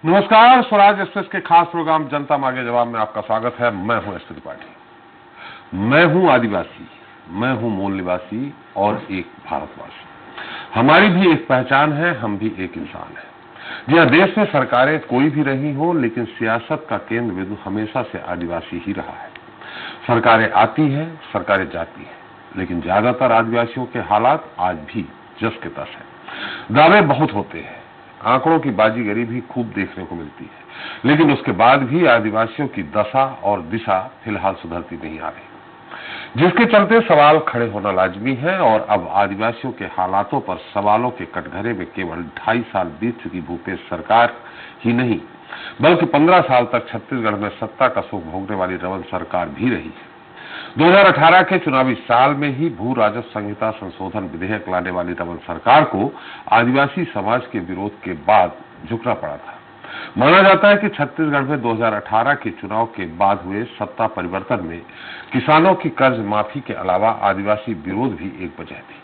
नमस्कार, स्वराज एक्सप्रेस के खास प्रोग्राम जनता मांगे जवाब में आपका स्वागत है। मैं हूं एस त्रिपाठी। मैं हूं आदिवासी, मैं हूं मूल निवासी और एक भारतवासी। हमारी भी एक पहचान है, हम भी एक इंसान हैं। यह देश में सरकारें कोई भी रही हो, लेकिन सियासत का केंद्र बिंदु हमेशा से आदिवासी ही रहा है। सरकारें आती है, सरकारें जाती है, लेकिन ज्यादातर आदिवासियों के हालात आज भी जस के तस है। दावे बहुत होते हैं, आंकड़ों की बाजीगरी भी खूब देखने को मिलती है, लेकिन उसके बाद भी आदिवासियों की दशा और दिशा फिलहाल सुधरती नहीं आ रही, जिसके चलते सवाल खड़े होना लाजमी है। और अब आदिवासियों के हालातों पर सवालों के कटघरे में केवल 2.5 साल बीत चुकी भूपेश सरकार ही नहीं, बल्कि 15 साल तक छत्तीसगढ़ में सत्ता का सुख भोगने वाली रमन सरकार भी रही है। 2018 के चुनावी साल में ही भू राजस्व संहिता संशोधन विधेयक लाने वाली रमन सरकार को आदिवासी समाज के विरोध के बाद झुकना पड़ा था। माना जाता है कि छत्तीसगढ़ में 2018 के चुनाव के बाद हुए सत्ता परिवर्तन में किसानों की कर्ज माफी के अलावा आदिवासी विरोध भी एक वजह थी।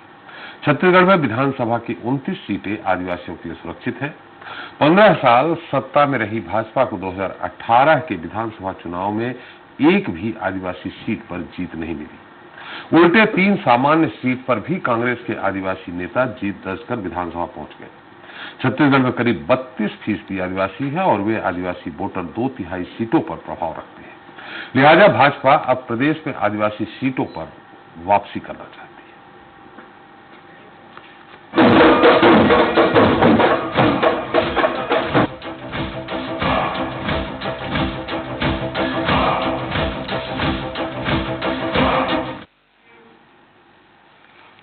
छत्तीसगढ़ में विधानसभा की 29 सीटें आदिवासियों के लिए सुरक्षित है। 15 साल सत्ता में रही भाजपा को 2018 के विधानसभा चुनाव में एक भी आदिवासी सीट पर जीत नहीं मिली। उल्टे 3 सामान्य सीट पर भी कांग्रेस के आदिवासी नेता जीत दर्ज कर विधानसभा पहुंच गए। छत्तीसगढ़ में करीब 32% आदिवासी है और वे आदिवासी वोटर 2/3 सीटों पर प्रभाव रखते हैं। लिहाजा भाजपा अब प्रदेश में आदिवासी सीटों पर वापसी करना चाहती है।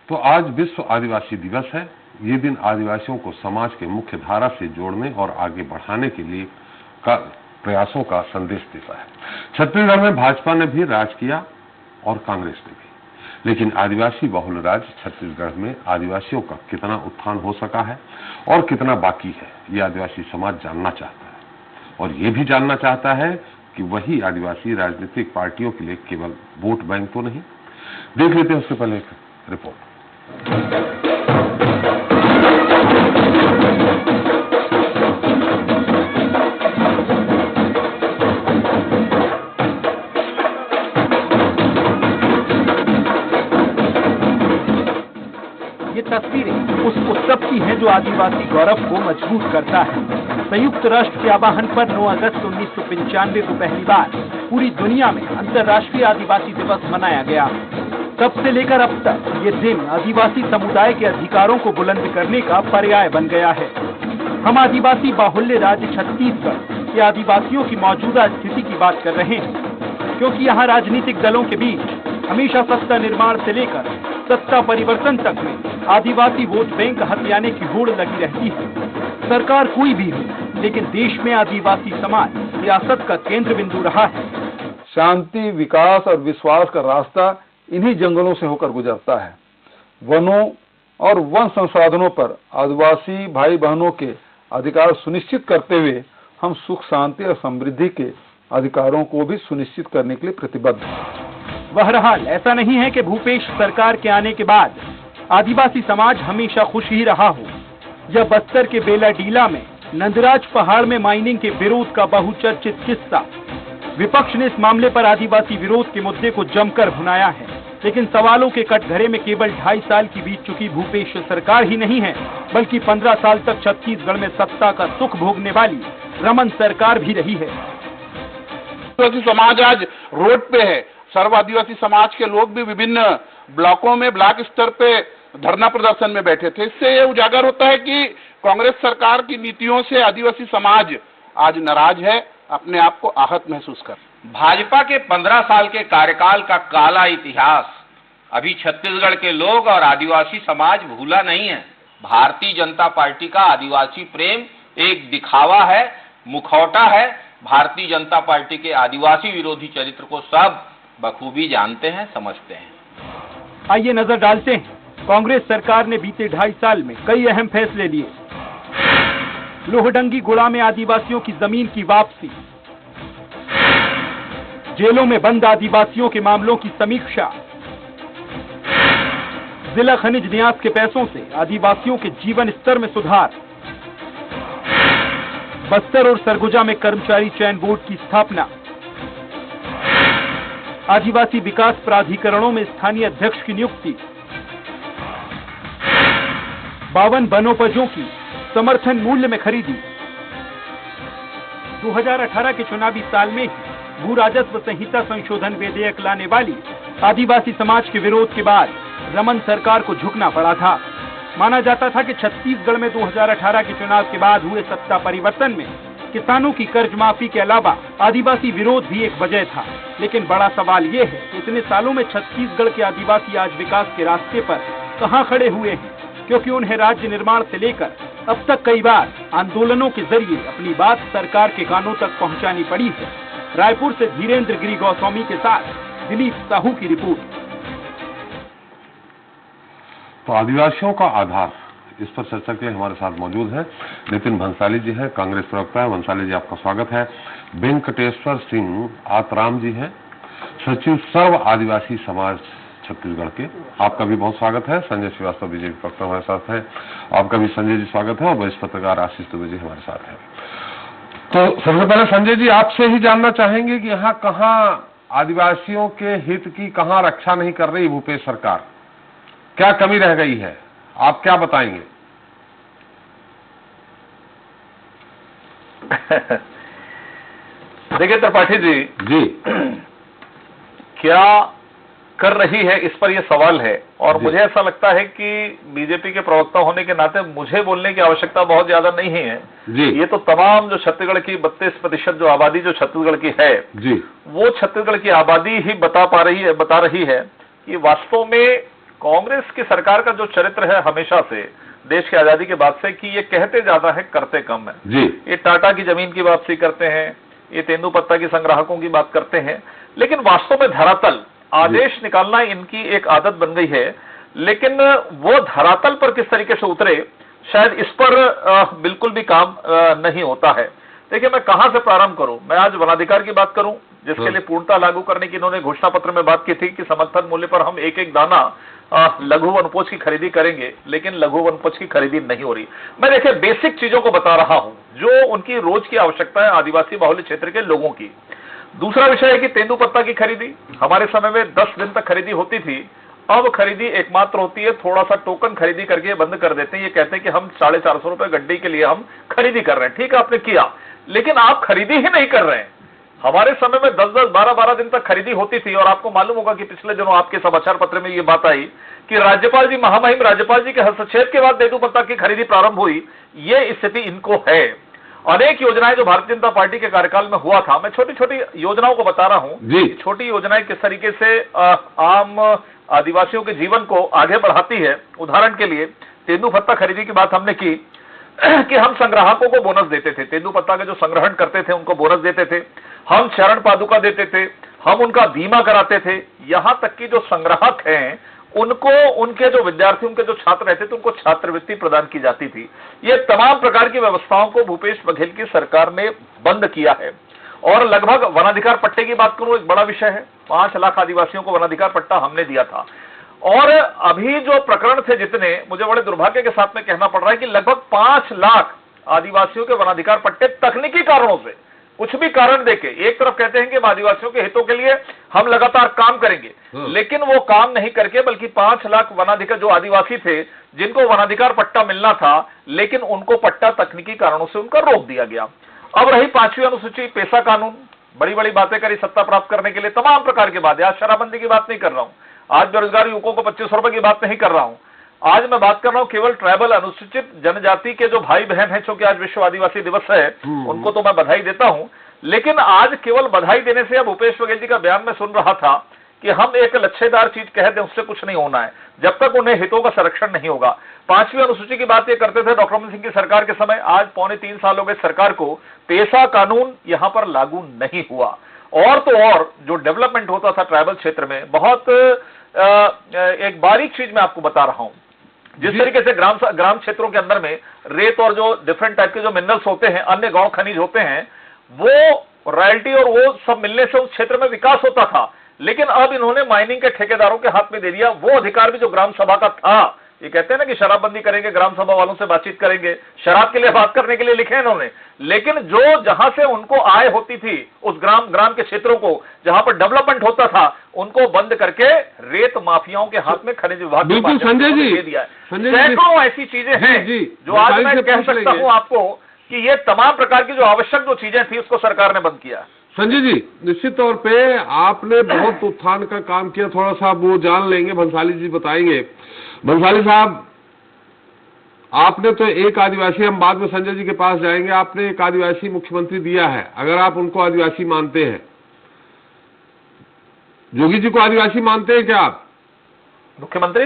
तो आज विश्व आदिवासी दिवस है। ये दिन आदिवासियों को समाज के मुख्य धारा से जोड़ने और आगे बढ़ाने के लिए प्रयासों का संदेश देता है। छत्तीसगढ़ में भाजपा ने भी राज किया और कांग्रेस ने भी, लेकिन आदिवासी बहुल राज्य छत्तीसगढ़ में आदिवासियों का कितना उत्थान हो सका है और कितना बाकी है, ये आदिवासी समाज जानना चाहता है। और ये भी जानना चाहता है कि वही आदिवासी राजनीतिक पार्टियों के लिए केवल वोट बैंक तो नहीं। देख लेते हैं उससे पहले एक रिपोर्ट। ये तस्वीरें उस उत्सव की हैं जो आदिवासी गौरव को मजबूत करता है। संयुक्त राष्ट्र के आह्वान पर 9 अगस्त 1995 को पहली बार पूरी दुनिया में अंतर्राष्ट्रीय आदिवासी दिवस मनाया गया। तब से लेकर अब तक ये दिन आदिवासी समुदाय के अधिकारों को बुलंद करने का पर्याय बन गया है। हम आदिवासी बाहुल्य राज्य छत्तीसगढ़ के आदिवासियों की मौजूदा स्थिति की बात कर रहे हैं, क्योंकि यहाँ राजनीतिक दलों के बीच हमेशा सत्ता निर्माण से लेकर सत्ता परिवर्तन तक में आदिवासी वोट बैंक हथियाने की होड़ लगी रहती है। सरकार कोई भी हो, लेकिन देश में आदिवासी समाज सियासत का केंद्र बिंदु रहा है। शांति, विकास और विश्वास का रास्ता इन्हीं जंगलों से होकर गुजरता है। वनों और वन संसाधनों पर आदिवासी भाई बहनों के अधिकार सुनिश्चित करते हुए हम सुख, शांति और समृद्धि के अधिकारों को भी सुनिश्चित करने के लिए प्रतिबद्ध हैं। बहरहाल ऐसा नहीं है कि भूपेश सरकार के आने के बाद आदिवासी समाज हमेशा खुश ही रहा हो। यह बस्तर के बेलाडीला में नंदराज पहाड़ में माइनिंग के विरोध का बहुचर्चित किस्सा। विपक्ष ने इस मामले पर आदिवासी विरोध के मुद्दे को जमकर भुनाया है, लेकिन सवालों के कटघरे में केवल 2.5 साल की बीत चुकी भूपेश सरकार ही नहीं है, बल्कि 15 साल तक छत्तीसगढ़ में सत्ता का सुख भोगने वाली रमन सरकार भी रही है। आदिवासी समाज आज रोड पे है। सर्व आदिवासी समाज के लोग भी विभिन्न ब्लॉकों में, ब्लॉक स्तर पे धरना प्रदर्शन में बैठे थे। इससे ये उजागर होता है कि कांग्रेस सरकार की नीतियों से आदिवासी समाज आज नाराज है, अपने आप को आहत महसूस कर। भाजपा के 15 साल के कार्यकाल का काला इतिहास अभी छत्तीसगढ़ के लोग और आदिवासी समाज भूला नहीं है। भारतीय जनता पार्टी का आदिवासी प्रेम एक दिखावा है, मुखौटा है। भारतीय जनता पार्टी के आदिवासी विरोधी चरित्र को सब बखूबी जानते हैं, समझते हैं। आइए नजर डालते हैं कांग्रेस सरकार ने बीते 2.5 साल में कई अहम फैसले लिए। लोहडंगी गुड़ा में आदिवासियों की जमीन की वापसी, जेलों में बंद आदिवासियों के मामलों की समीक्षा, जिला खनिज न्यास के पैसों से आदिवासियों के जीवन स्तर में सुधार, बस्तर और सरगुजा में कर्मचारी चयन बोर्ड की स्थापना, आदिवासी विकास प्राधिकरणों में स्थानीय अध्यक्ष की नियुक्ति, 52 वनोपजों की समर्थन मूल्य में खरीदी। 2018 के चुनावी साल में ही भू राजस्व संहिता संशोधन विधेयक लाने वाली आदिवासी समाज के विरोध के बाद रमन सरकार को झुकना पड़ा था। माना जाता था कि छत्तीसगढ़ में 2018 के चुनाव के बाद हुए सत्ता परिवर्तन में किसानों की कर्ज माफी के अलावा आदिवासी विरोध भी एक वजह था। लेकिन बड़ा सवाल ये है कि इतने सालों में छत्तीसगढ़ के आदिवासी आज विकास के रास्ते पर कहां खड़े हुए हैं, क्योंकि उन्हें राज्य निर्माण से लेकर अब तक कई बार आंदोलनों के जरिए अपनी बात सरकार के कानों तक पहुंचानी पड़ी है। रायपुर से धीरेन्द्र गिरी गोस्वामी के साथ दिलीप साहू की रिपोर्ट। तो आदिवासियों का आधार, इस पर चर्चा के लिए हमारे साथ मौजूद है नितिन भंसाली जी हैं, कांग्रेस प्रवक्ता है। भंसाली जी, आपका स्वागत है। वेंकटेश्वर सिंह आतराम जी हैं, सचिव सर्व आदिवासी समाज छत्तीसगढ़ के, आपका भी बहुत स्वागत है। संजय श्रीवास्तव बीजेपी प्रवक्ता हमारे साथ है, आपका भी संजय जी स्वागत है। और वरिष्ठ पत्रकार आशीष दुबे जी हमारे साथ है। तो सबसे पहले संजय जी, आपसे ही जानना चाहेंगे कि यहाँ कहाँ आदिवासियों के हित की कहाँ रक्षा नहीं कर रही भूपेश सरकार, क्या कमी रह गई है, आप क्या बताएंगे? देखिए त्रिपाठी जी क्या कर रही है इस पर यह सवाल है, और मुझे ऐसा लगता है कि बीजेपी के प्रवक्ता होने के नाते मुझे बोलने की आवश्यकता बहुत ज्यादा नहीं है जी। ये तो तमाम जो छत्तीसगढ़ की 32% जो आबादी जो छत्तीसगढ़ की है जी, वो छत्तीसगढ़ की आबादी ही बता रही है कि वास्तव में कांग्रेस की सरकार का जो चरित्र है हमेशा से देश की आजादी के बाद से, कि ये कहते ज्यादा है करते कम है जी। ये टाटा की जमीन की वापसी करते हैं, ये तेंदुपत्ता की संग्राहकों की बात करते हैं, लेकिन वास्तव में धरातल आदेश निकालना इनकी एक आदत बन गई है। लेकिन वो धरातल पर किस तरीके से उतरे, शायद इस पर बिल्कुल भी काम नहीं होता है। देखिए, मैं कहां से प्रारंभ करूं? मैं आज वनाधिकार की बात करूं, जिसके लिए पूर्णता लागू करने की इन्होंने घोषणा पत्र में बात की थी कि समर्थन मूल्य पर हम एक एक दाना लघु वनोपज की खरीदी करेंगे, लेकिन लघु वनोपज की खरीदी नहीं हो रही। मैं देखिए बेसिक चीजों को बता रहा हूं जो उनकी रोज की आवश्यकता है आदिवासी बाहुल्य क्षेत्र के लोगों की। दूसरा विषय है कि तेंदुपत्ता की खरीदी हमारे समय में 10 दिन तक खरीदी होती थी, अब खरीदी एकमात्र होती है थोड़ा सा टोकन खरीदी करके बंद कर देते हैं। ये कहते हैं कि हम 450 रुपए गड्ढे के लिए हम खरीदी कर रहे हैं। ठीक है, आपने किया, लेकिन आप खरीदी ही नहीं कर रहे हैं। हमारे समय में 10-10, 12-12 दिन तक खरीदी होती थी, और आपको मालूम होगा कि पिछले दिनों आपके समाचार पत्र में ये बात आई कि राज्यपाल जी, महामहिम राज्यपाल जी के हस्तक्षेप के बाद तेंदुपत्ता की खरीदी प्रारंभ हुई। ये स्थिति इनको है। अनेक योजनाएं जो भारतीय जनता पार्टी के कार्यकाल में हुआ था, मैं छोटी छोटी योजनाओं को बता रहा हूं, छोटी योजनाएं किस तरीके से आम आदिवासियों के जीवन को आगे बढ़ाती है। उदाहरण के लिए तेंदुपत्ता खरीदी की बात हमने की कि हम संग्राहकों को बोनस देते थे, तेंदुपत्ता के जो संग्रहण करते थे उनको बोनस देते थे, हम चरण पादुका देते थे, हम उनका बीमा कराते थे। यहां तक कि जो संग्राहक हैं उनको, उनके जो विद्यार्थी, उनके जो छात्र रहते थे, उनको छात्रवृत्ति प्रदान की जाती थी। ये तमाम प्रकार की व्यवस्थाओं को भूपेश बघेल की सरकार ने बंद किया है। और लगभग वनाधिकार पट्टे की बात करूं, एक बड़ा विषय है, 5 लाख आदिवासियों को वनाधिकार पट्टा हमने दिया था। और अभी जो प्रकरण थे जितने, मुझे बड़े दुर्भाग्य के साथ में कहना पड़ रहा है कि लगभग 5 लाख आदिवासियों के वनाधिकार पट्टे तकनीकी कारणों से, कुछ भी कारण देके, एक तरफ कहते हैं कि आदिवासियों के हितों के लिए हम लगातार काम करेंगे, लेकिन वो काम नहीं करके, बल्कि 5 लाख वनाधिकार जो आदिवासी थे जिनको वनाधिकार पट्टा मिलना था, लेकिन उनको पट्टा तकनीकी कारणों से उनका रोक दिया गया। अब रही 5वीं अनुसूची, पेशा कानून, बड़ी बड़ी बातें करी सत्ता प्राप्त करने के लिए, तमाम प्रकार की बातें। आज शराबबंदी की बात नहीं कर रहा हूं, आज बेरोजगार युवकों को 25 रुपए की बात नहीं कर रहा हूं, आज मैं बात कर रहा हूं केवल ट्राइबल अनुसूचित जनजाति के जो भाई बहन हैं, क्योंकि आज विश्व आदिवासी दिवस है, उनको तो मैं बधाई देता हूं। लेकिन आज केवल बधाई देने से, अब भूपेश बघेल जी का बयान में सुन रहा था कि हम एक लच्छेदार चीज कह दें उससे कुछ नहीं होना है, जब तक उन्हें हितों का संरक्षण नहीं होगा। 5वीं अनुसूची की बात ये करते थे डॉक्टर रमन सिंह की सरकार के समय, आज 2.25 साल हो गए सरकार को, पेशा कानून यहां पर लागू नहीं हुआ। और तो और जो डेवलपमेंट होता था ट्राइबल क्षेत्र में, बहुत एक बारीक चीज मैं आपको बता रहा हूं, जिस तरीके से ग्राम क्षेत्रों के अंदर में रेत और जो डिफरेंट टाइप के जो मिनरल्स होते हैं, अन्य गौण खनिज होते हैं, वो रॉयल्टी और वो सब मिलने से उस क्षेत्र में विकास होता था। लेकिन अब इन्होंने माइनिंग के ठेकेदारों के हाथ में दे दिया। वो अधिकार भी जो ग्राम सभा का था, ये कहते हैं ना कि शराबबंदी करेंगे, ग्राम सभा वालों से बातचीत करेंगे, शराब के लिए बात करने के लिए लिखे हैं इन्होंने, लेकिन जो जहां से उनको आय होती थी उस ग्राम के क्षेत्रों को जहां पर डेवलपमेंट होता था, उनको बंद करके रेत माफियाओं के हाथ में खनिज विभाग बिल्कुल संजय जी, दे दिया है। सैकड़ों ऐसी चीजें हैं जो आज मैं कह सकता हूं आपको कि ये तमाम प्रकार की जो आवश्यक जो चीजें थी उसको सरकार ने बंद किया। संजय जी, निश्चित तौर पे आपने बहुत उत्थान का काम किया, थोड़ा सा वो जान लेंगे, भंसाली जी बताएंगे। भंसाली साहब, आपने तो एक आदिवासी, हम बाद में संजय जी के पास जाएंगे, आपने एक आदिवासी मुख्यमंत्री दिया है, अगर आप उनको आदिवासी मानते हैं, जोगी जी को आदिवासी मानते हैं क्या आप मुख्यमंत्री?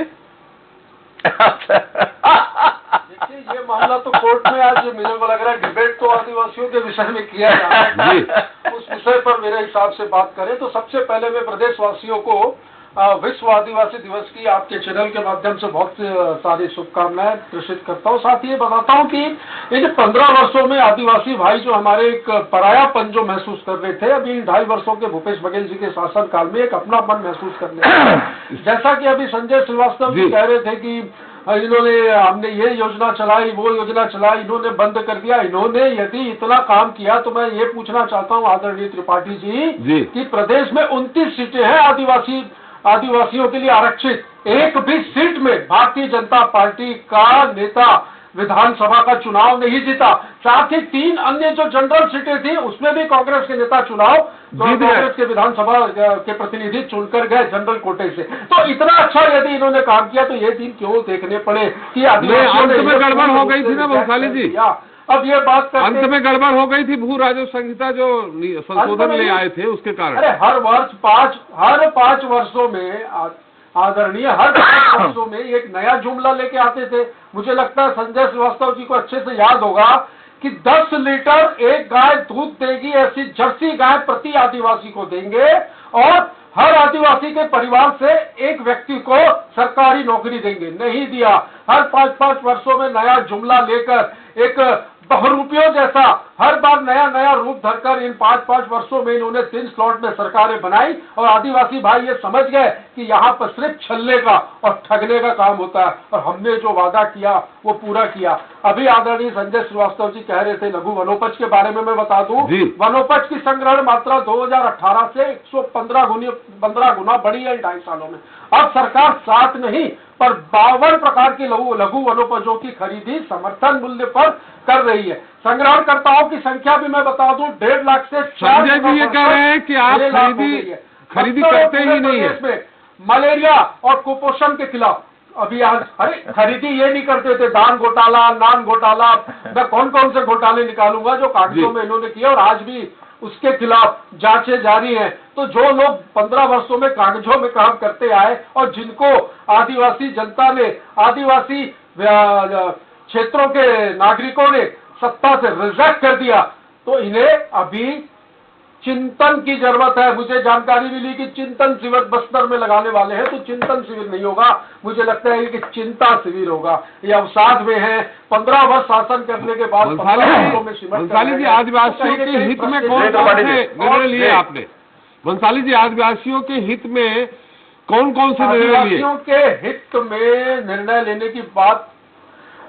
देखिए, ये मामला तो कोर्ट में आज मुझे को लग रहा है डिबेट तो आदिवासियों के विषय में किया जा रहा है। उस विषय पर मेरे हिसाब से बात करें तो सबसे पहले मैं प्रदेशवासियों को विश्व आदिवासी दिवस की आपके चैनल के माध्यम से बहुत सारी शुभकामनाएं प्रेषित करता हूं। साथ ही ये बताता हूं कि ये जो 15 वर्षों में आदिवासी भाई जो हमारे एक परायापन जो महसूस कर रहे थे, अभी 2.5 वर्षों के भूपेश बघेल जी के शासन काल में एक अपनापन महसूस करने लगे। जैसा कि अभी संजय श्रीवास्तव जी कह रहे थे कि इन्होंने, हमने ये योजना चलाई, वो योजना चलाई, इन्होंने बंद कर दिया। इन्होंने यदि इतना काम किया तो मैं ये पूछना चाहता हूँ आदरणीय त्रिपाठी जी कि प्रदेश में 29 सीटें हैं आदिवासियों के लिए आरक्षित, एक भी सीट में भारतीय जनता पार्टी का नेता विधानसभा का चुनाव नहीं जीता। साथ ही 3 अन्य जो जनरल सीटें थी उसमें भी कांग्रेस के नेता चुनाव कांग्रेस के विधानसभा के प्रतिनिधि चुनकर गए जनरल कोटे से। तो इतना अच्छा यदि इन्होंने काम किया तो ये दिन क्यों देखने पड़े कि अंत में गड़बड़ हो गई थी ना भंसाली जी? अब ये बात करते, अंत में गड़बड़ हो गई थी, भू राजस्व संहिता जो संशोधन ले आए थे उसके कारण। अरे हर 5 वर्षों में आदरणीय हर 5 वर्षों में एक नया जुमला लेके आते थे। मुझे लगता है संजय श्रीवास्तव जी को अच्छे से याद होगा कि 10 लीटर एक गाय दूध देगी, ऐसी जर्सी गाय प्रति आदिवासी को देंगे और हर आदिवासी के परिवार से एक व्यक्ति को सरकारी नौकरी देंगे। नहीं दिया। हर 5-5 वर्षों में नया जुमला लेकर एक बहुरूपियों जैसा हर बार नया रूप धरकर इन 5-5 वर्षों में इन्होंने 3 स्लॉट में सरकारें बनाई और आदिवासी भाई ये समझ गए कि यहाँ पर सिर्फ छलने का और ठगने का काम होता है और हमने जो वादा किया वो पूरा किया। अभी आदरणीय संजय श्रीवास्तव जी कह रहे थे लघु वनोपज के बारे में, मैं बता दूं वनोपज की संग्रहण मात्रा 2018 से 115 गुना बढ़ी है 2.5 सालों में। अब सरकार 7 नहीं पर 52 प्रकार की लघु वनोपजों की खरीदी समर्थन मूल्य पर कर रही है। संग्रहणकर्ताओं की संख्या भी मैं बता दूं 1.5 लाख से 4 संजय जी ये कह रहे हैं कि आप खरीदी करते ही नहीं है। मलेरिया और कुपोषण के खिलाफ अभियान, अरे खरीदी ये नहीं करते थे, दान घोटाला, नान घोटाला, मैं कौन से घोटाले निकालूंगा जो कागजों में इन्होंने किया और आज भी उसके खिलाफ जांचें जारी हैं। तो जो लोग 15 वर्षों में कागजों में काम करते आए और जिनको आदिवासी जनता ने, आदिवासी क्षेत्रों के नागरिकों ने सत्ता से रिजेक्ट कर दिया, तो इन्हें अभी चिंतन की जरूरत है। मुझे जानकारी मिली कि चिंतन शिविर बस्तर में लगाने वाले हैं, तो चिंतन शिविर नहीं होगा, मुझे लगता है कि चिंता शिविर होगा। ये अवसाद में है, 15 वर्ष शासन करने के बाद भंसाली जी आदिवासियों के हित में कौन कौन से निर्णय लिए आपने? भंसाली जी आदिवासियों के हित में कौन से निर्णय लिए? आदिवासियों के हित में निर्णय लेने की बात,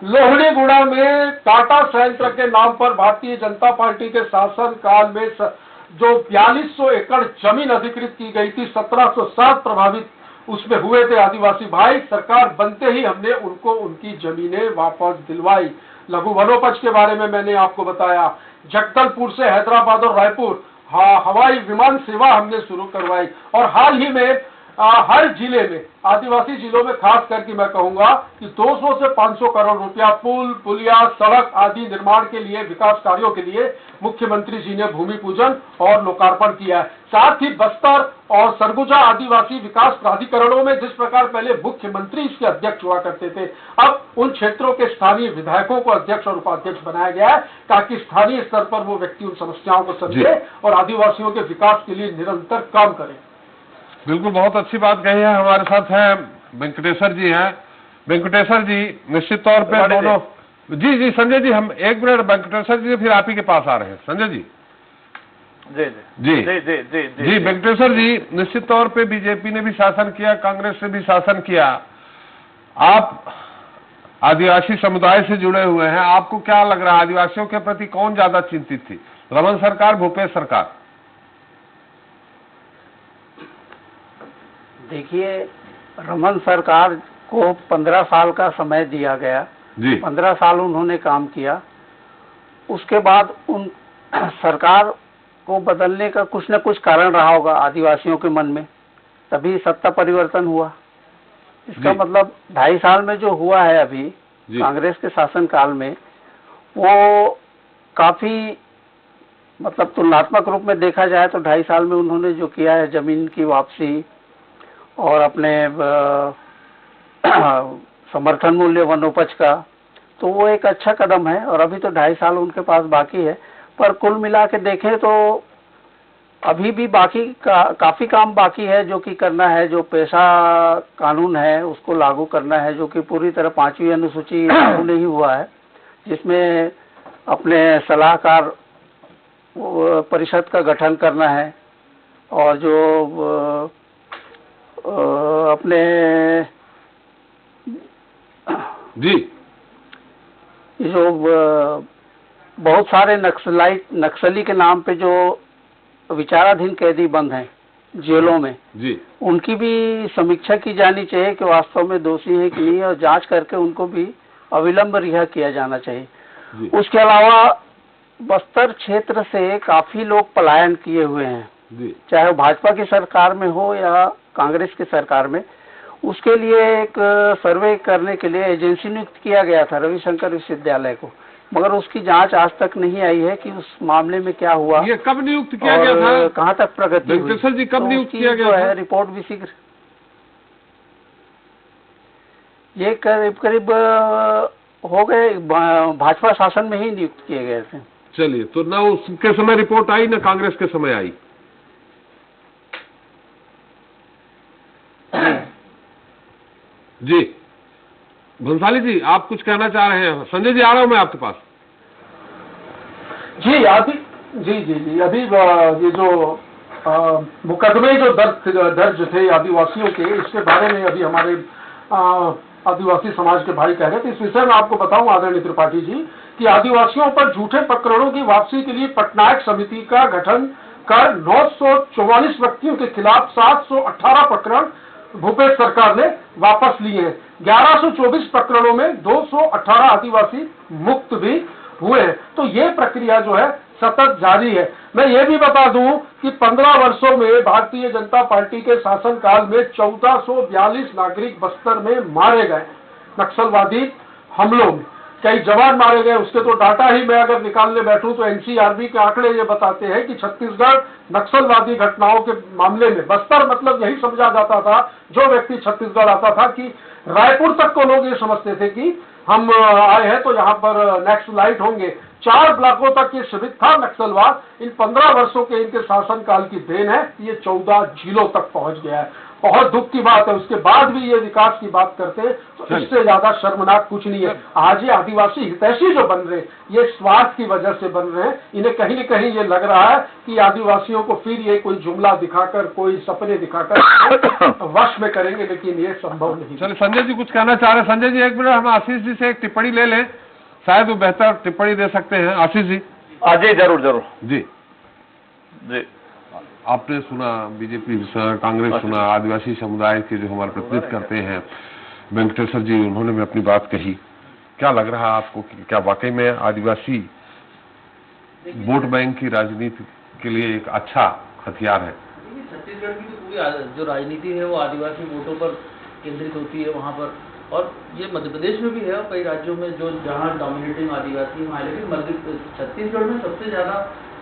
लोहड़ीगुड़ा में टाटा संयंत्र के नाम पर भारतीय जनता पार्टी के शासन काल में जो 4200 एकड़ जमीन अधिकृत की गई थी, 1707 प्रभावित उसमें हुए थे आदिवासी भाई। सरकार बनते ही हमने उनको उनकी जमीनें वापस दिलवाई। लघु वनोपज के बारे में मैंने आपको बताया। जगदलपुर से हैदराबाद और रायपुर हवाई विमान सेवा हमने शुरू करवाई और हाल ही में हर जिले में, आदिवासी जिलों में खास करके मैं कहूंगा कि 200 से 500 करोड़ रुपया पुल, पुलिया, सड़क आदि निर्माण के लिए, विकास कार्यों के लिए मुख्यमंत्री जी ने भूमि पूजन और लोकार्पण किया है। साथ ही बस्तर और सरगुजा आदिवासी विकास प्राधिकरणों में जिस प्रकार पहले मुख्यमंत्री इसके अध्यक्ष हुआ करते थे, अब उन क्षेत्रों के स्थानीय विधायकों को अध्यक्ष और उपाध्यक्ष बनाया गया है ताकि स्थानीय स्तर पर वो व्यक्ति उन समस्याओं को समझे और आदिवासियों के विकास के लिए निरंतर काम करें। बिल्कुल, बहुत अच्छी बात कही है। हमारे साथ हैं वेंकटेश्वर जी हैं। वेंकटेश्वर जी, निश्चित तौर पे दोनों जी संजय जी, हम 1 मिनट वेंकटेश्वर जी फिर आप ही के पास आ रहे हैं। संजय जी जी वेंकटेश्वर जी, निश्चित तौर पे बीजेपी ने भी शासन किया, कांग्रेस ने भी शासन किया। आप आदिवासी समुदाय से जुड़े हुए हैं, आपको क्या लग रहा है आदिवासियों के प्रति कौन ज्यादा चिंतित थी, रमन सरकार, भूपेश सरकार? देखिए, रमन सरकार को 15 साल का समय दिया गया जी। 15 साल उन्होंने काम किया। उसके बाद उन सरकार को बदलने का कुछ न कुछ कारण रहा होगा आदिवासियों के मन में, तभी सत्ता परिवर्तन हुआ। इसका जी। मतलब 2.5 साल में जो हुआ है अभी जी। कांग्रेस के शासन काल में, वो काफी मतलब तुलनात्मक रूप में देखा जाए तो 2.5 साल में उन्होंने जो किया है, जमीन की वापसी और अपने समर्थन मूल्य वनोपज का, तो वो एक अच्छा कदम है। और अभी तो 2.5 साल उनके पास बाकी है, पर कुल मिला के देखें तो अभी भी बाकी काफी काम बाकी है जो कि करना है। जो पेशा कानून है उसको लागू करना है, जो कि पूरी तरह 5वीं अनुसूची लागू नहीं हुआ है, जिसमें अपने सलाहकार परिषद का गठन करना है। और जो अपने जी, जो बहुत सारे नक्सली के नाम पे जो विचाराधीन कैदी बंद हैं जेलों में, जी, उनकी भी समीक्षा की जानी चाहिए कि वास्तव में दोषी है कि नहीं, और जांच करके उनको भी अविलंब रिहा किया जाना चाहिए। जी। उसके अलावा बस्तर क्षेत्र से काफी लोग पलायन किए हुए हैं, जी। चाहे वो भाजपा की सरकार में हो या कांग्रेस की सरकार में। उसके लिए एक सर्वे करने के लिए एजेंसी नियुक्त किया गया था रविशंकर विश्वविद्यालय को, मगर उसकी जांच आज तक नहीं आई है कि उस मामले में क्या हुआ, ये कब नियुक्त किया गया था, कहाँ तक प्रगति हुई। वेंकटेश्वर जी, कब तो नियुक्त उसकी किया जो गया है था? रिपोर्ट भी शीघ्र, ये करीब करीब हो गए, भाजपा शासन में ही नियुक्त किए गए थे। चलिए, तो ना उसके समय रिपोर्ट आई ना कांग्रेस के समय आई। जी, भंसाली जी, आप कुछ कहना चाह रहे हैं? संजय जी, आ रहा हूं मैं आपके पास। जी अभी ये जो मुकदमे जो दर्ज थे आदिवासियों के, इसके बारे में अभी हमारे आदिवासी समाज के भाई कह रहे थे। इस विषय में आपको बताऊं आदरणीय त्रिपाठी जी कि आदिवासियों पर झूठे प्रकरणों की वापसी के लिए पटनायक समिति का गठन कर 944 व्यक्तियों के खिलाफ 718 प्रकरण भूपेश सरकार ने वापस लिए हैं। 1124 प्रकरणों में 218 आदिवासी मुक्त भी हुए हैं। तो ये प्रक्रिया जो है सतत जारी है। मैं ये भी बता दूं कि 15 वर्षों में भारतीय जनता पार्टी के शासनकाल में 1442 नागरिक बस्तर में मारे गए नक्सलवादी हमलों में। कई जवान मारे गए, उसके तो डाटा ही मैं अगर निकालने बैठूं तो एनसीआरबी के आंकड़े ये बताते हैं कि छत्तीसगढ़ नक्सलवादी घटनाओं के मामले में, बस्तर मतलब यही समझा जाता था जो व्यक्ति छत्तीसगढ़ आता था कि रायपुर तक को लोग ये समझते थे कि हम आए हैं तो यहाँ पर नक्सलाइट होंगे। 4 ब्लॉकों तक ये सीमित था नक्सलवाद। इन 15 वर्षों के इनके शासनकाल की देन है, ये 14 जिलों तक पहुंच गया है। बहुत दुख की बात है, उसके बाद भी ये विकास की बात करते हैं तो इससे ज्यादा शर्मनाक कुछ नहीं है। आज ये आदिवासी हितैषी जो बन रहे हैं, ये स्वार्थ की वजह से बन रहे हैं। इन्हें कहीं न कहीं ये लग रहा है कि आदिवासियों को फिर ये कोई जुमला दिखाकर, कोई सपने दिखाकर वश में करेंगे, लेकिन ये संभव नहीं। चलिए, संजय जी कुछ कहना चाह रहे हैं? संजय जी, एक मिनट, हम आशीष जी से एक टिप्पणी ले लें, शायद वो बेहतर टिप्पणी दे सकते हैं। आशीष जी। जी जरूर जी, आपने सुना, बीजेपी सुना, कांग्रेस सुना, आदिवासी समुदाय के जो हमारे प्रतिनिधित्व करते हैं वेंकटेश्वर जी, उन्होंने भी अपनी बात कही। क्या लग रहा है आपको कि क्या वाकई में आदिवासी वोट बैंक की राजनीति के लिए एक अच्छा हथियार है? छत्तीसगढ़ की तो पूरी जो राजनीति है वो आदिवासी वोटों पर केंद्रित होती है वहाँ पर, और ये मध्य प्रदेश में भी है और कई राज्यों में जो जहाँ डोमिनेटिंग आदिवासी है, लेकिन छत्तीसगढ़ में सबसे ज्यादा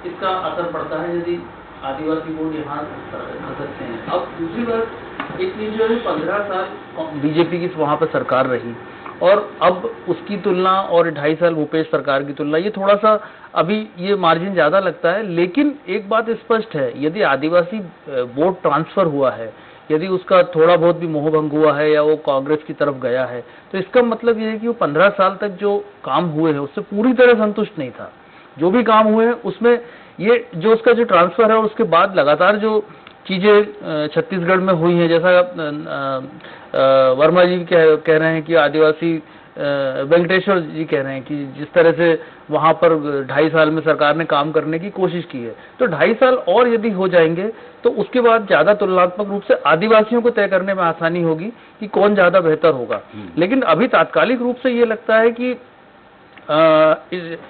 इसका असर पड़ता है यदि आदिवासी वोट यहाँ आ सकते हैं। अब दूसरी बात, एक चीज जो है 15 साल बीजेपी की वहाँ पर सरकार रही और अब उसकी तुलना और 2.5 साल भूपेश सरकार की तुलना, ये थोड़ा सा अभी ये मार्जिन ज्यादा लगता है। लेकिन एक बात स्पष्ट है, यदि आदिवासी वोट ट्रांसफर हुआ है, यदि उसका थोड़ा बहुत भी मोहभंग हुआ है या वो कांग्रेस की तरफ गया है, तो इसका मतलब ये है कि वो 15 साल तक जो काम हुए हैं उससे पूरी तरह संतुष्ट नहीं था। जो भी काम हुए हैं उसमें ये जो उसका जो ट्रांसफर है और उसके बाद लगातार जो चीजें छत्तीसगढ़ में हुई हैं, जैसा वर्मा जी कह रहे हैं कि आदिवासी वेंकटेश्वर जी कह रहे हैं कि जिस तरह से वहां पर 2.5 साल में सरकार ने काम करने की कोशिश की है, तो 2.5 साल और यदि हो जाएंगे तो उसके बाद ज्यादा तुलनात्मक रूप से आदिवासियों को तय करने में आसानी होगी कि कौन ज्यादा बेहतर होगा। लेकिन अभी तात्कालिक रूप से ये लगता है कि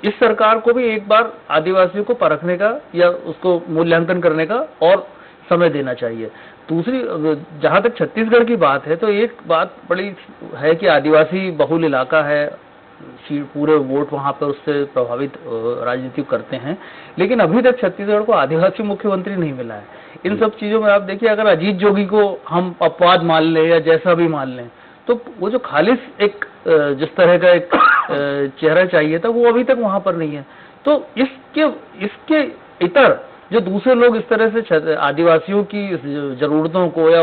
इस सरकार को भी एक बार आदिवासियों को परखने का या उसको मूल्यांकन करने का और समय देना चाहिए। दूसरी, जहां तक छत्तीसगढ़ की बात है, तो एक बात बड़ी है कि आदिवासी बहुल इलाका है, पूरे वोट वहां पर उससे प्रभावित राजनीति करते हैं, लेकिन अभी तक छत्तीसगढ़ को आदिवासी मुख्यमंत्री नहीं मिला है। इन सब चीजों में आप देखिए, अगर अजीत जोगी को हम अपवाद मान लें या जैसा भी मान लें, तो वो जो खालिस एक जिस तरह का एक चेहरा चाहिए था, वो अभी तक वहां पर नहीं है। तो इसके इतर जो दूसरे लोग इस तरह से आदिवासियों की जरूरतों को या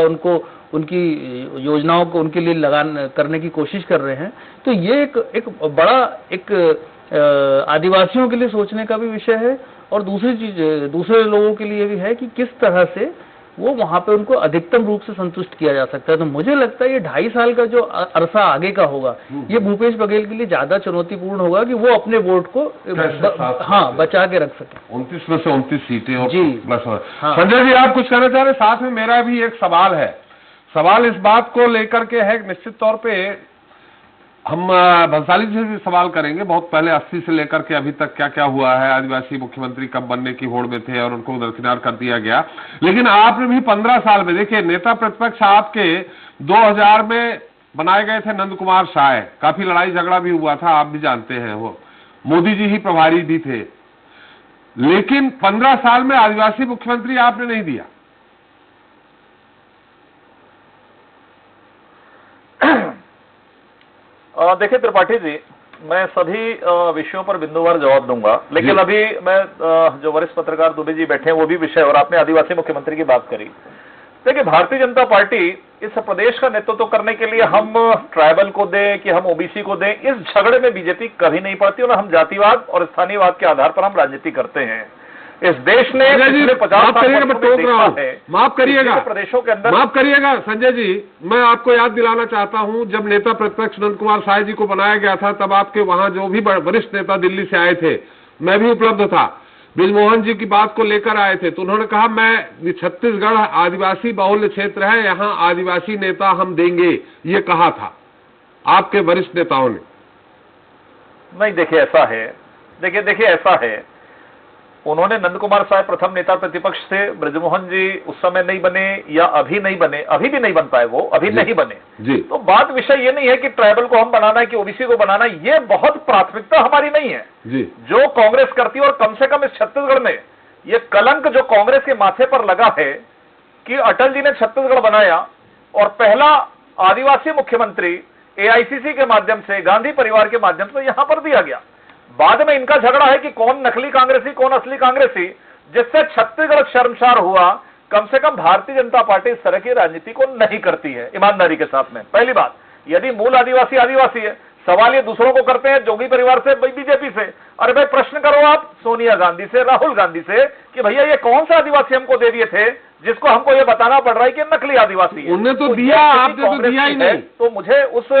उनकी योजनाओं को उनके लिए करने की कोशिश कर रहे हैं, तो ये एक बड़ा आदिवासियों के लिए सोचने का भी विषय है। और दूसरी चीज दूसरे लोगों के लिए भी है कि किस तरह से वो वहां पे उनको अधिकतम रूप से संतुष्ट किया जा सकता है। तो मुझे लगता है ये 2.5 साल का जो अरसा आगे का होगा, ये भूपेश बघेल के लिए ज्यादा चुनौतीपूर्ण होगा कि वो अपने वोट को बचा के रख सके। 29 में से 29 सीटें और जी प्लस। संजय जी, आप कुछ कहना चाह रहे हैं? साथ में मेरा भी एक सवाल है। सवाल इस बात को लेकर के है, निश्चित तौर पे हम भंसाली जी से भी सवाल करेंगे। बहुत पहले 80 से लेकर के अभी तक क्या क्या हुआ है, आदिवासी मुख्यमंत्री कब बनने की होड़ में थे और उनको दरकिनार कर दिया गया। लेकिन आपने भी 15 साल में, देखिए, नेता प्रतिपक्ष आपके 2000 में बनाए गए थे नंद कुमार साय, काफी लड़ाई झगड़ा भी हुआ था, आप भी जानते हैं, वो मोदी जी ही प्रभारी भी थे। लेकिन 15 साल में आदिवासी मुख्यमंत्री आपने नहीं दिया। देखिए त्रिपाठी जी, मैं सभी विषयों पर बिंदुवार जवाब दूंगा, लेकिन अभी मैं जो वरिष्ठ पत्रकार दुबे जी बैठे हैं वो भी विषय, और आपने आदिवासी मुख्यमंत्री की बात करी। देखिए, भारतीय जनता पार्टी इस प्रदेश का नेतृत्व करने के लिए हम ट्राइबल को दें कि हम ओबीसी को दें, इस झगड़े में बीजेपी कभी नहीं पड़ती, और हम जातिवाद और स्थानीयवाद के आधार पर हम राजनीति करते हैं। इस देश ने पिछले 50 साल माफ करिएगा प्रदेशों के अंदर, माफ करिएगा संजय जी, मैं आपको याद दिलाना चाहता हूं, जब नेता प्रतिपक्ष नंद कुमार साय जी को बनाया गया था, तब आपके वहां जो भी वरिष्ठ नेता दिल्ली से आए थे, मैं भी उपलब्ध था, बृजमोहन जी की बात को लेकर आए थे, तो उन्होंने कहा मैं छत्तीसगढ़ आदिवासी बहुल्य क्षेत्र है, यहाँ आदिवासी नेता हम देंगे, ये कहा था आपके वरिष्ठ नेताओं ने। नहीं, देखिए ऐसा है, देखिए ऐसा है, उन्होंने नंद कुमार साय प्रथम नेता प्रतिपक्ष थे, बृजमोहन जी उस समय नहीं बने या अभी नहीं बने, अभी भी नहीं बन पाए, वो अभी नहीं बने जी। तो बात विषय ये नहीं है कि ट्राइबल को हम बनाना है कि ओबीसी को बनाना है, ये बहुत प्राथमिकता हमारी नहीं है जी। जो कांग्रेस करती है, और कम से कम इस छत्तीसगढ़ में ये कलंक जो कांग्रेस के माथे पर लगा है कि अटल जी ने छत्तीसगढ़ बनाया और पहला आदिवासी मुख्यमंत्री एआईसीसी के माध्यम से, गांधी परिवार के माध्यम से यहां पर दिया गया। बाद में इनका झगड़ा है कि कौन नकली कांग्रेसी कौन असली कांग्रेसी, जिससे छत्तीसगढ़ शर्मसार हुआ। कम से कम भारतीय जनता पार्टी इस तरह की राजनीति को नहीं करती है ईमानदारी के साथ में। पहली बात, यदि मूल आदिवासी आदिवासी है, सवाल ये दूसरों को करते हैं, जोगी परिवार से, बीजेपी से। अरे भाई, प्रश्न करो आप सोनिया गांधी से, राहुल गांधी से कि भैया ये कौन सा आदिवासी हमको दे दिए थे जिसको हमको ये बताना पड़ रहा है कि नकली आदिवासी है। उन्हें तो दिया, आपने तो दिया ही नहीं। तो मुझे उस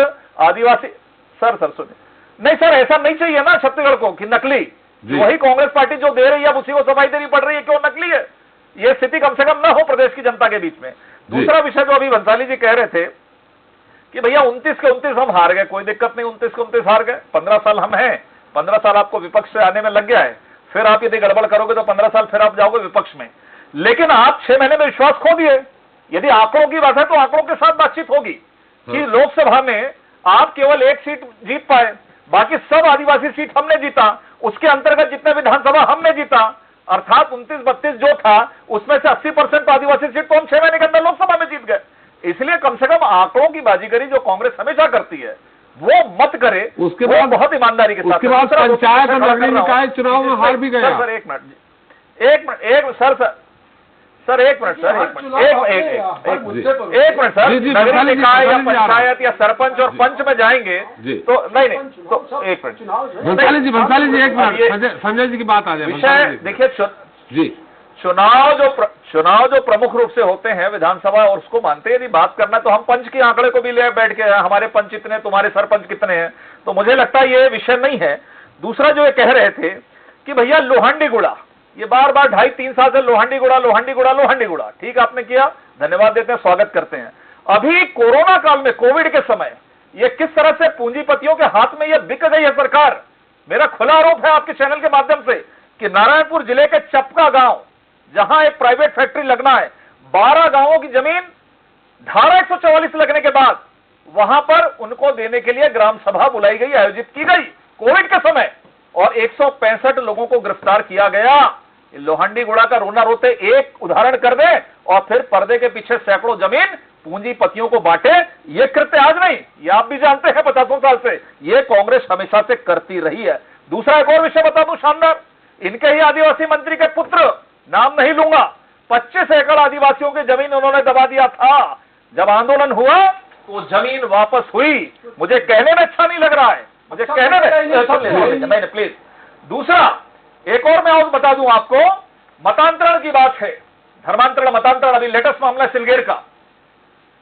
आदिवासी सर सुनिए, नहीं सर, ऐसा नहीं चाहिए ना छत्तीसगढ़ को कि नकली, वही कांग्रेस पार्टी जो दे रही है उसी को सफाई देनी पड़ रही है, क्यों नकली है। ये स्थिति कम से कम न हो प्रदेश की जनता के बीच में। दूसरा विषय जो अभी भंसाली जी कह रहे थे कि भैया 29 के 29 हम हार गए, कोई दिक्कत नहीं, 29 के 29 हार गए, 15 साल हम हैं, 15 साल आपको विपक्ष से आने में लग गया है, फिर आप यदि गड़बड़ करोगे तो 15 साल फिर आप जाओगे विपक्ष में। लेकिन आप 6 महीने में विश्वास खो दिए। यदि आंकड़ों की बात है तो आंकड़ों के साथ बातचीत होगी कि लोकसभा में आप केवल 1 सीट जीत पाए, बाकी सब आदिवासी सीट हमने जीता, उसके अंतर्गत जितने विधानसभा हमने जीता, अर्थात 29-32 जो था उसमें से 80% आदिवासी सीट तो हम 6 महीने के अंदर लोकसभा में जीत गए। इसलिए कम से कम आंकड़ोों की बाजीगरी जो कांग्रेस हमेशा करती है वो मत करे, उसके बाद बहुत ईमानदारी के साथ। उसके बाद पंचायत और नगरीय निकाय चुनाव में हार भी गया। सर एक मिनट सर, एक मिनट सर, नगरीय निकाय या पंचायत या सरपंच और पंच में जाएंगे तो नहीं तो एक मिनट भंसाली जी एक मिनट, संजय जी की बात आ जाए। विषय देखिए जी, चुनाव जो प्रमुख रूप से होते हैं विधानसभा और उसको मानते हैं, यदि बात करना तो हम पंच के आंकड़े को भी ले बैठ के हमारे पंच इतने, तुम्हारे सरपंच कितने हैं, तो मुझे लगता है ये विषय नहीं है। दूसरा जो ये कह रहे थे कि भैया लोहांडीगुड़ा, ये बार बार 2.5-3 साल से लोहांडीगुड़ा लोहांडीगुड़ा लोहांडीगुड़ा, ठीक आपने किया, धन्यवाद देते हैं, स्वागत करते हैं। अभी कोरोना काल में, कोविड के समय, ये किस तरह से पूंजीपतियों के हाथ में ये बिक गई है सरकार। मेरा खुला आरोप है आपके चैनल के माध्यम से कि नारायणपुर जिले के चपका गांव, जहां एक प्राइवेट फैक्ट्री लगना है, 12 गांवों की जमीन धारा 144 लगने के बाद वहां पर उनको देने के लिए ग्राम सभा बुलाई गई, आयोजित की गई कोविड के समय, और 165 लोगों को गिरफ्तार किया गया। लोहांडीगुड़ा का रोना रोते एक उदाहरण कर दे और फिर पर्दे के पीछे सैकड़ों जमीन पूंजीपतियों को बांटे, ये कृत्य आज नहीं, ये आप भी जानते हैं 50 साल से, ये कांग्रेस हमेशा से करती रही है। दूसरा एक और विषय बता दूं शानदार, इनके ही आदिवासी मंत्री के पुत्र, नाम नहीं लूंगा, 25 एकड़ आदिवासियों की जमीन उन्होंने दबा दिया था। जब आंदोलन हुआ तो जमीन वापस हुई। मुझे कहने में अच्छा नहीं लग रहा है, मुझे कहने में प्लीज। दूसरा एक और मैं और बता दूं आपको, मतांतरण की बात है, धर्मांतरण मतांतरण, अभी लेटेस्ट मामला सिलगेर का,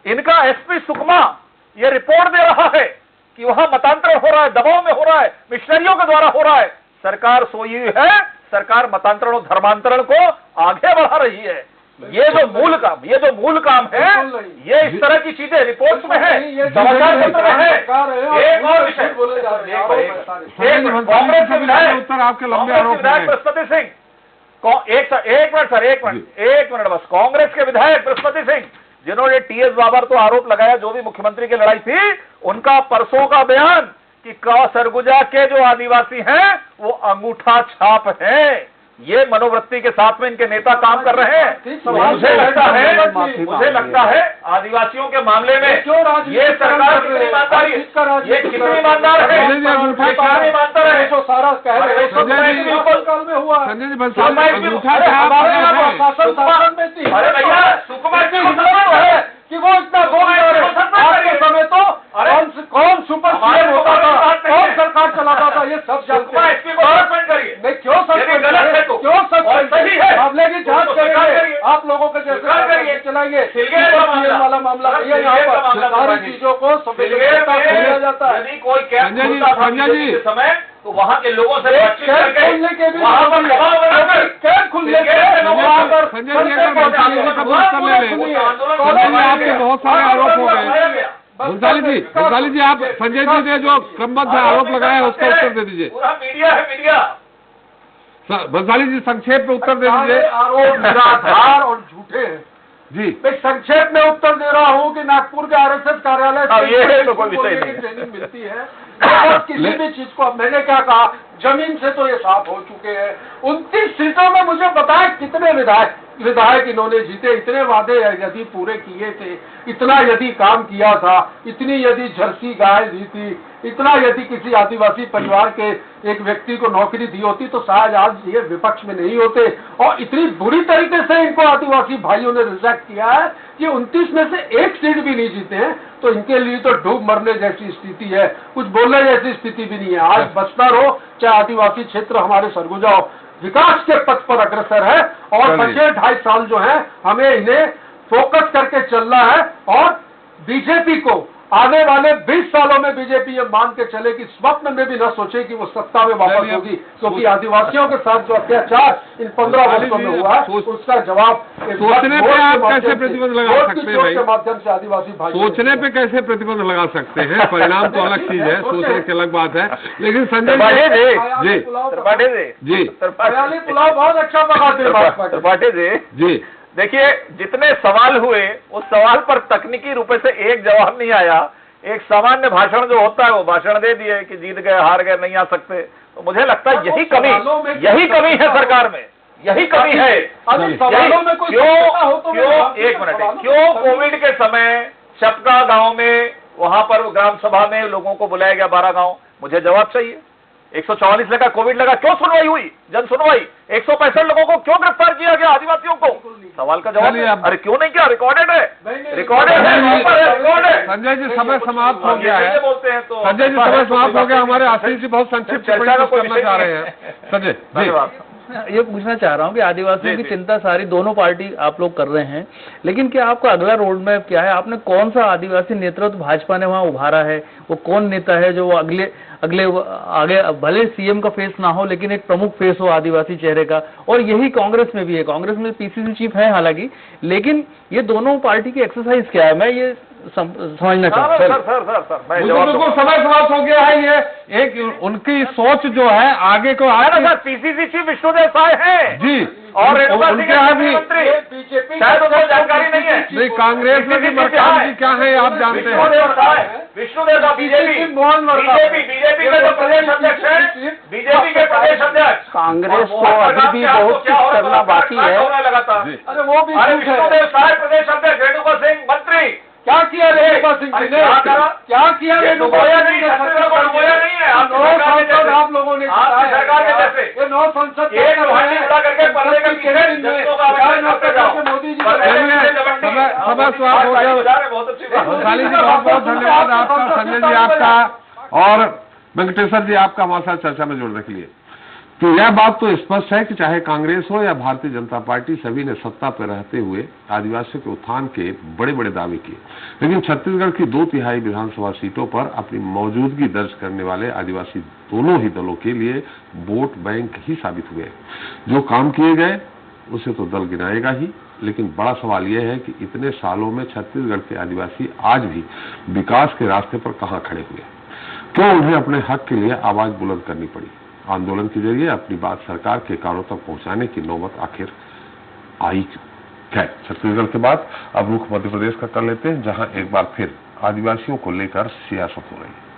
इनका एसपी सुकमा ये रिपोर्ट दे रहा है कि वहां मतांतरण हो रहा है, दबाव में हो रहा है, मिशनरियों के द्वारा हो रहा है। सरकार सोई हुई है, सरकार मतांतरण और धर्मांतरण को आगे बढ़ा रही है। ये जो मूल काम है, ये इस तरह की चीजें रिपोर्ट्स में है, समाचार पत्र में है। एक और विषय, कांग्रेस के विधायक, उत्तर आपके लंबे आरोप हैं। बृहस्पति सिंह, एक मिनट बस, कांग्रेस के विधायक बृहस्पति सिंह, जिन्होंने टीएस बाबर तो आरोप लगाया, जो भी मुख्यमंत्री की लड़ाई थी, उनका परसों का बयान कि सरगुजा के जो आदिवासी हैं वो अंगूठा छाप हैं, ये मनोवृत्ति के साथ में इनके नेता काम कर रहे हैं। मुझे लगता है आदिवासियों के मामले में ये सरकार कितनी ईमानदार है, ये कितनी ईमानदार है, ईमानदार है, जो सारा कह रहे हैं काल में हुआ। अरे भैया सुकुमार है कि वो इतना समय तो कौन सुपर सीएम होता था, कौन सरकार चलाता था, ये सब जानते हैं। नहीं क्यों सही है, मामले की जांच करेंगे, आप लोगों के जैसे चलाएंगे वाला मामला है, यहाँ पर सारी चीजों को दिया जाता है। यदि कोई कैद समय तो वहाँ के लोगों से आपके बहुत सारे आरोप हो गए। भंसाली जी आप संजय जी ने जो क्रमबद्ध आरोप लगाया है उसका उत्तर दे दीजिए। पूरा मीडिया है, मीडिया। भंसाली जी संक्षेप में उत्तर दे दीजिए। आरोप निराधार और झूठे हैं जी। मैं संक्षेप में उत्तर दे रहा हूँ कि नागपुर के आरएसएस कार्यालय से तो कोई विषय नहीं, ट्रेनिंग मिलती है और किसी भी चीज को। मैंने क्या कहा, जमीन से तो ये साफ हो चुके हैं। 29 सीटों में मुझे बताया कितने विधायक इन्होंने जीते, इतने वादे यदि पूरे किए थे, इतना यदि काम किया था, इतनी यदि जर्सी गाय दी थी, इतना यदि किसी आदिवासी परिवार के एक व्यक्ति को नौकरी दी होती तो शायद आज ये विपक्ष में नहीं होते। और इतनी बुरी तरीके से इनको आदिवासी भाइयों ने रिजेक्ट किया है कि 29 में से एक सीट भी नहीं जीते हैं, तो इनके लिए तो डूब मरने जैसी स्थिति है, कुछ बोलने जैसी स्थिति भी नहीं है। आज बस्तर हो चाहे आदिवासी क्षेत्र हमारे सरगुजा हो, विकास के पथ पर अग्रसर है और बचे 2.5 साल जो है हमें इन्हें फोकस करके चलना है। और बीजेपी को आने वाले 20 सालों में बीजेपी ये मान के चले कि स्वप्न में भी न सोचे कि वो सत्ता में वापस होगी, क्योंकि आदिवासियों के साथ जो अत्याचार इन 15 वर्षों में हुआ है उसका जवाब सोचने पे आप कैसे प्रतिबंध लगा सकते हैं भाई, के माध्यम से आदिवासी भाई सोचने पे कैसे प्रतिबंध लगा सकते हैं, परिणाम तो अलग चीज है, सोचने की अलग बात है। लेकिन संजय जी पुलाव बहुत अच्छा पकाते जी देखिए, जितने सवाल हुए उस सवाल पर तकनीकी रूप से एक जवाब नहीं आया। एक सामान्य भाषण जो होता है वो भाषण दे दिए कि जीत गए हार गए नहीं आ सकते। तो मुझे लगता है यही कमी है सरकार में, यही कमी है। क्यों कोविड के समय चपका गांव में वहां पर ग्राम सभा में लोगों को बुलाया गया 12 गांव, मुझे जवाब चाहिए। 144 लगा, कोविड लगा, क्यों सुनवाई हुई, जन सुनवाई? 165 लोगों को क्यों गिरफ्तार किया गया, आदिवासियों को? सवाल का जवाब अरे क्यों नहीं किया, रिकॉर्डेड है, रिकॉर्डेड है। संजय जी समय समाप्त हो गया है, बोलते हैं तो संजय जी समय समाप्त हो गया। हमारे आशीष जी बहुत संक्षिप्त चर्चा करना चाह रहे हैं। संजय धन्यवाद। ये पूछना चाह रहा हूँ कि आदिवासियों की चिंता सारी दोनों पार्टी आप लोग कर रहे हैं, लेकिन क्या आपका अगला रोड मैप क्या है? आपने कौन सा आदिवासी नेतृत्व भाजपा ने वहाँ उभारा है? वो कौन नेता है जो वो आगे भले सीएम का फेस ना हो लेकिन एक प्रमुख फेस हो आदिवासी चेहरे का? और यही कांग्रेस में भी है, कांग्रेस में पीसीसी चीफ है हालांकि, लेकिन ये दोनों पार्टी की एक्सरसाइज क्या है, मैं ये समझना चाहता हूँ। सर बिल्कुल समय समाप्त हो गया है। ये एक उनकी सोच जो है आगे को sir PCC chief Vishnudeo Sai हैं जी, और उनके यहाँ भी शायद उनको जानकारी नहीं है। नहीं, कांग्रेस में भी मरकाम क्या है आप जानते हैं? विष्णुदेव का बीजेपी के जो प्रदेश अध्यक्ष है, बीजेपी के प्रदेश अध्यक्ष। कांग्रेस को अभी भी बहुत कुछ करना बाकी है। अरे वो भी विष्णुदेव साय प्रदेश अध्यक्ष, रेणुका सिंह मंत्री। क्या किया रेणुका सिंह जी ने? क्या किया रेणुका सिंह ने? आप लोगों ने सरकार के जैसे ये 9 संसद मोदी जी समय समाप्त हो गया। वंशाली जी बहुत बहुत धन्यवाद आपका, संजय जी आपका, और वेंकटेश्वर जी आपका हमारे साथ चर्चा में जुड़ने के लिए। तो यह बात तो स्पष्ट है कि चाहे कांग्रेस हो या भारतीय जनता पार्टी, सभी ने सत्ता पर रहते हुए आदिवासियों के उत्थान के बड़े बड़े दावे किए, लेकिन छत्तीसगढ़ की 2/3 विधानसभा सीटों पर अपनी मौजूदगी दर्ज करने वाले आदिवासी दोनों ही दलों के लिए वोट बैंक ही साबित हुए। जो काम किए गए उसे तो दल गिनाएगा ही, लेकिन बड़ा सवाल यह है कि इतने सालों में छत्तीसगढ़ के आदिवासी आज भी विकास के रास्ते पर कहां खड़े हुए? क्यों उन्हें अपने हक के लिए आवाज बुलंद करनी पड़ी? आंदोलन के जरिए अपनी बात सरकार के कानों तक पहुंचाने की नौबत आखिर आई है। छत्तीसगढ़ के बाद अब रुख मध्य प्रदेश का कर लेते हैं, जहां एक बार फिर आदिवासियों को लेकर सियासत हो रही है।